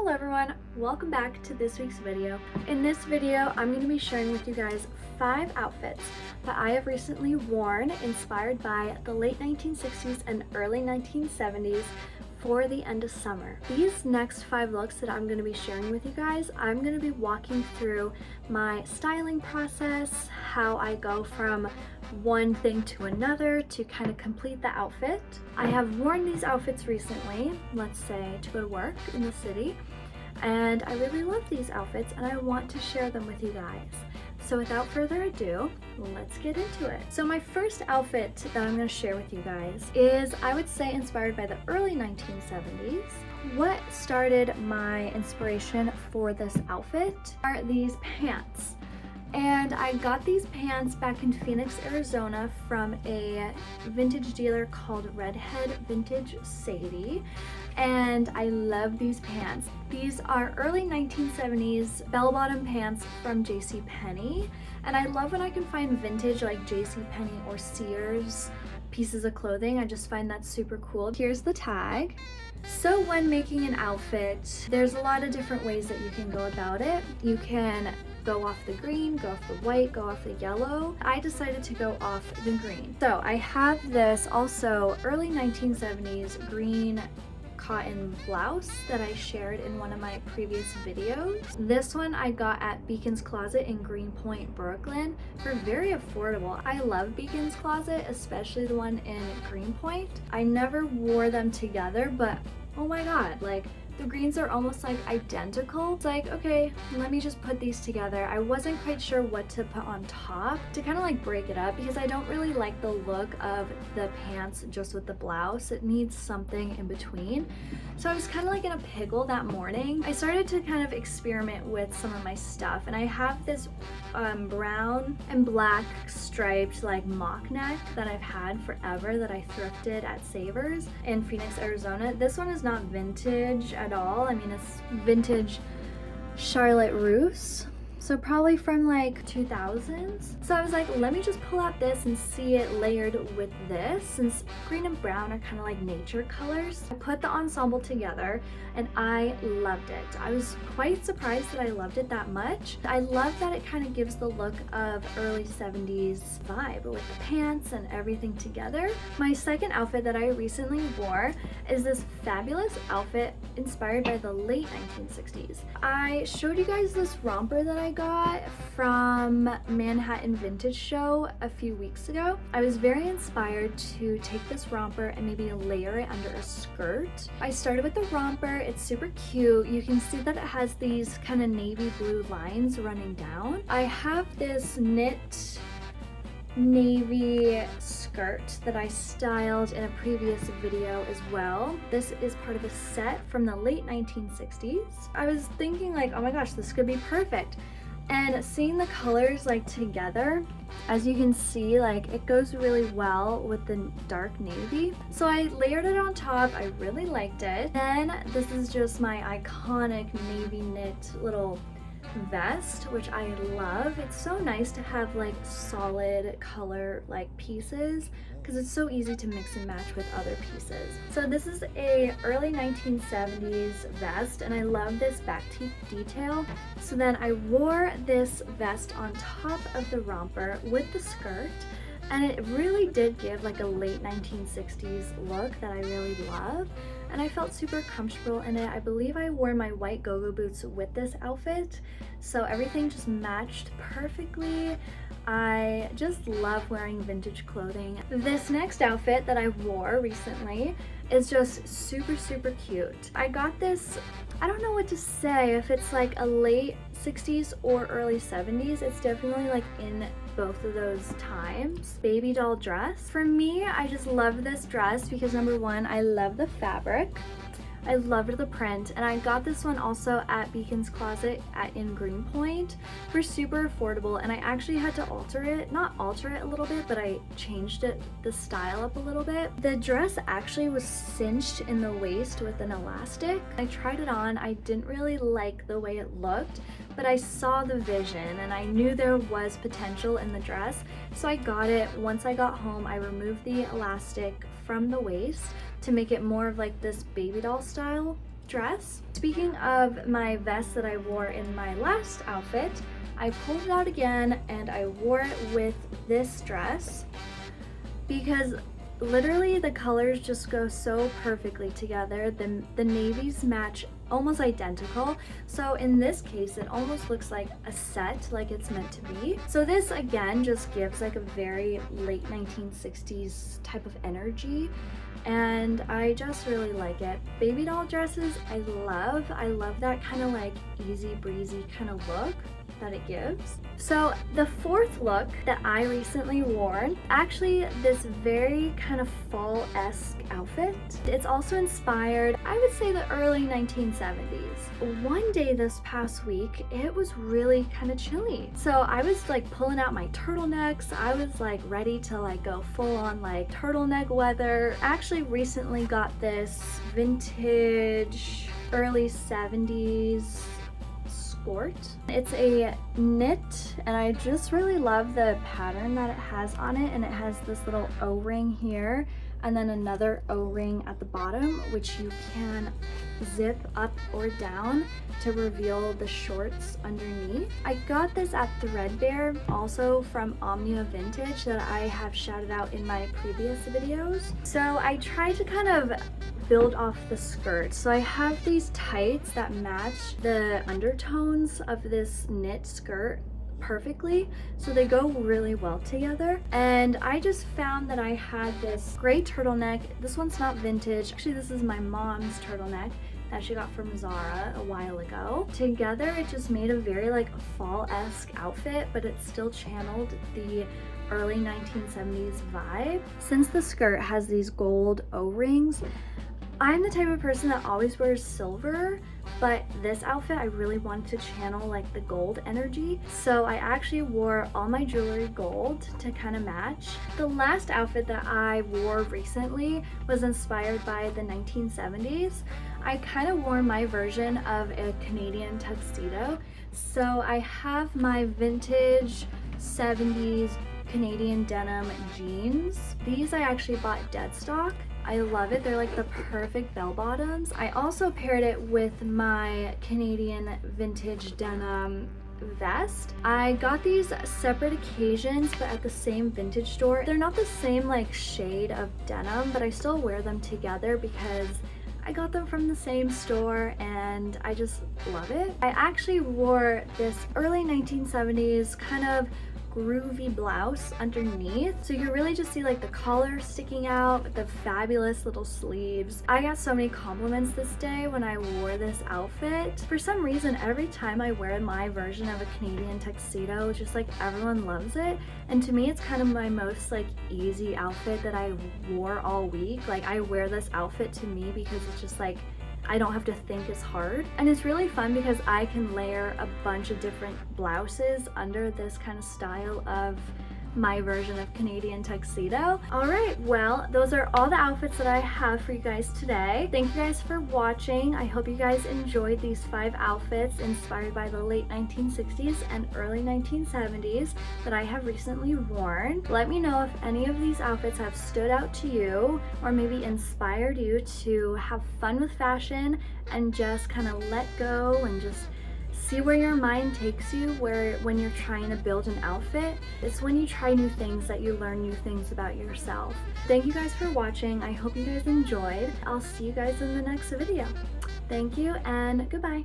Hello everyone, welcome back to this week's video. In this video, I'm going to be sharing with you guys 5 outfits that I have recently worn inspired by the late 1960s and early 1970s for the end of summer. These next 5 looks that I'm going to be sharing with you guys, I'm going to be walking through my styling process, how I go from one thing to another to kind of complete the outfit. I have worn these outfits recently, let's say to go to work in the city, and I really love these outfits and I want to share them with you guys. So without further ado, let's get into it. So my first outfit that I'm going to share with you guys is, I would say, inspired by the early 1970s. What started my inspiration for this outfit are these pants. And I got these pants back in Phoenix, Arizona from a vintage dealer called Redhead Vintage Sadie. And I love these pants. These are early 1970s bell-bottom pants from JCPenney. And I love when I can find vintage like JCPenney or Sears pieces of clothing. I just find that super cool. Here's the tag. So when making an outfit, there's a lot of different ways that you can go about it. You can go off the green, go off the white, go off the yellow. I decided to go off the green. So I have this also early 1970s green cotton blouse that I shared in one of my previous videos. This one I got at Beacon's Closet in Greenpoint, Brooklyn for very affordable. I love Beacon's Closet, especially the one in Greenpoint. I never wore them together, but oh my god, like the greens are almost like identical. It's like, okay, let me just put these together. I wasn't quite sure what to put on top to kind of like break it up because I don't really like the look of the pants just with the blouse. It needs something in between. So I was kind of like in a pickle that morning. I started to kind of experiment with some of my stuff, and I have this brown and black striped like mock neck that I've had forever that I thrifted at Savers in Phoenix, Arizona. This one is not vintage at all. I mean, it's vintage Charlotte Russe, so probably from like 2000s. So I was like, let me just pull out this and see it layered with this, since green and brown are kind of like nature colors. I put the ensemble together and I loved it. I was quite surprised that I loved it that much. I love that it kind of gives the look of early 70s vibe with the pants and everything together. My second outfit that I recently wore is this fabulous outfit inspired by the late 1960s. I showed you guys this romper that I got from Manhattan Vintage Show a few weeks ago. I was very inspired to take this romper and maybe layer it under a skirt. I started with the romper. It's super cute. You can see that it has these kind of navy blue lines running down. I have this knit navy skirt that I styled in a previous video as well. This is part of a set from the late 1960s. I was thinking like, oh my gosh, this could be perfect. And seeing the colors like together, as you can see, like it goes really well with the dark navy. So I layered it on top. I really liked it. Then this is just my iconic navy knit little vest, which I love. It's so nice to have like solid color like pieces because it's so easy to mix and match with other pieces. So this is a early 1970s vest and I love this back teeth detail. So then I wore this vest on top of the romper with the skirt, and it really did give like a late 1960s look that I really love. And I felt super comfortable in it. I believe I wore my white go-go boots with this outfit, so everything just matched perfectly. I just love wearing vintage clothing. This next outfit that I wore recently is just super, super cute. I got this, I don't know what to say, if it's like a late 60s or early 70s. It's definitely like in both of those times. Baby doll dress. For me, I just love this dress because number one, I love the fabric. I loved the print, and I got this one also at Beacon's Closet in Greenpoint for super affordable, and I actually had to alter it, not alter it a little bit, but I changed it, the style up a little bit. The dress actually was cinched in the waist with an elastic. I tried it on. I didn't really like the way it looked, but I saw the vision and I knew there was potential in the dress, so I got it. Once I got home, I removed the elastic from the waist to make it more of like this baby doll style. dress. Speaking of my vest that I wore in my last outfit, I pulled it out again and I wore it with this dress because literally the colors just go so perfectly together. The navies match almost identical, so in this case it almost looks like a set, like it's meant to be. So this again just gives like a very late 1960s type of energy, and I just really like it. Baby doll dresses I love that kind of like easy breezy kind of look that it gives. So the fourth look that I recently wore, actually this very kind of fall-esque outfit. It's also inspired, I would say, the early 1970s. One day this past week, it was really kind of chilly. So I was like pulling out my turtlenecks. I was like ready to like go full on like turtleneck weather. I actually recently got this vintage early 70s It's a knit, and I just really love the pattern that it has on it, and it has this little O-ring here and then another O-ring at the bottom, which you can zip up or down to reveal the shorts underneath. I got this at Threadbare, also from Omnia Vintage, that I have shouted out in my previous videos. So I tried to kind of build off the skirt. So I have these tights that match the undertones of this knit skirt perfectly, so they go really well together. And I just found that I had this gray turtleneck. This one's not vintage. Actually, this is my mom's turtleneck that she got from Zara a while ago. Together, it just made a very like fall-esque outfit, but it still channeled the early 1970s vibe. Since the skirt has these gold O-rings, I'm the type of person that always wears silver, but this outfit I really wanted to channel like the gold energy, so I actually wore all my jewelry gold to kind of match. The last outfit that I wore recently was inspired by the 1970s. I kind of wore my version of a Canadian tuxedo, so I have my vintage 70s Canadian denim jeans. These I actually bought dead stock. I love it. They're like the perfect bell bottoms. I also paired it with my Canadian vintage denim vest. I got these separate occasions, but at the same vintage store. They're not the same like shade of denim, but I still wear them together because I got them from the same store and I just love it. I actually wore this early 1970s kind of groovy blouse underneath, so you can really just see like the collar sticking out with the fabulous little sleeves. I got so many compliments this day when I wore this outfit. For some reason, every time I wear my version of a Canadian tuxedo, just like everyone loves it, and to me it's kind of my most like easy outfit that I wore all week. Like I wear this outfit to me because it's just like I don't have to think as hard, and it's really fun because I can layer a bunch of different blouses under this kind of style of my version of Canadian tuxedo. All right, well, those are all the outfits that I have for you guys today. Thank you guys for watching. I hope you guys enjoyed these 5 outfits inspired by the late 1960s and early 1970s that I have recently worn. Let me know if any of these outfits have stood out to you or maybe inspired you to have fun with fashion and just kind of let go and just see where your mind takes you when you're trying to build an outfit. It's when you try new things that you learn new things about yourself. Thank you guys for watching. I hope you guys enjoyed. I'll see you guys in the next video. Thank you and goodbye.